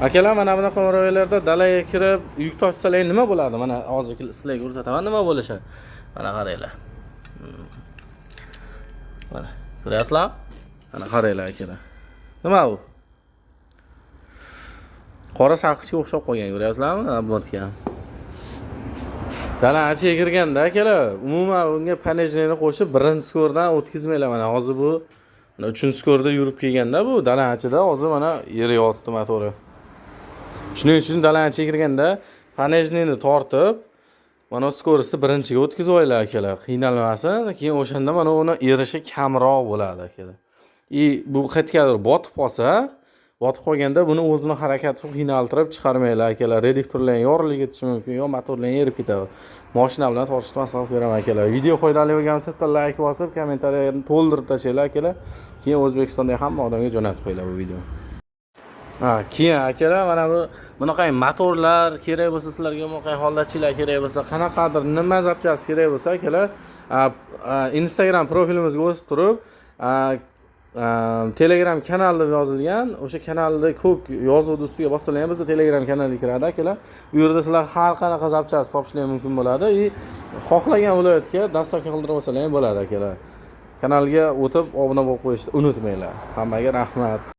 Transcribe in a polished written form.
Akalar, mana bunaqa mo'roylarda dalaga kirib, yuk tashsalar nima bo'ladi? Mana hozir sizlarga ko'rsataman nima bo'lishi. Mana qaranglar. Mana, ko'ryapsizlar? Mana qaranglar akalar. Nima bu? Qora saqishga o'xshab qolgan, ko'ryapsizlarmi? Abotga. Dala ichiga kirganda akalar, umuman unga panejni qo'shib birinchi skordan o'tkazmaylar. Mana hozir bu 3-skorda yurib kelganda bu dala ichida hozir mana yeriyapti motori. Shuning uchun dala ichiga kirganda panejni tortib, mana skorni birinchiga o'tkazib oylar akalar. Qiynalmasin, keyin o'shanda mana uni erishi kamroq bo'ladi akalar. Bu qayergadir botib qolsa, botib qolganda buni o'zini harakati qiynaltirib chiqarmaylar akalar. Reduktorlarning yorilib ketishi mumkin, yo motorlarning erib ketadi. Mashina bilan tortishni maslahat beraman akalar. Video foydali bo'lgan bo'lsa, like bosib, kommentariyani to'ldirib tashlaylar akalar. Keyin O'zbekistonda hamma odamga jo'natib qo'yinglar bu videoni. Keyin akalar, mana bu bunaqa motorlar kerak bo'lsa, sizlarga bunaqa holatchilar kerak bo'lsa, qanaqadir nima zapchasi kerak bo'lsa akalar, Instagram profilimizga o'tib turib, Telegram kanal deb yozilgan, o'sha kanalda ko'k yozuvni ustiga bossalar ham biz Telegram kanaliga kiradi akalar. Bu yerda sizlar har qanaqa zapchasi topishingiz mumkin bo'ladi. Xohlagan viloyatga dastavka qildirib olsalar ham bo'ladi akalar. Kanalga o'tib obuna bo'lib qo'yishni unutmanglar. Hammaga rahmat.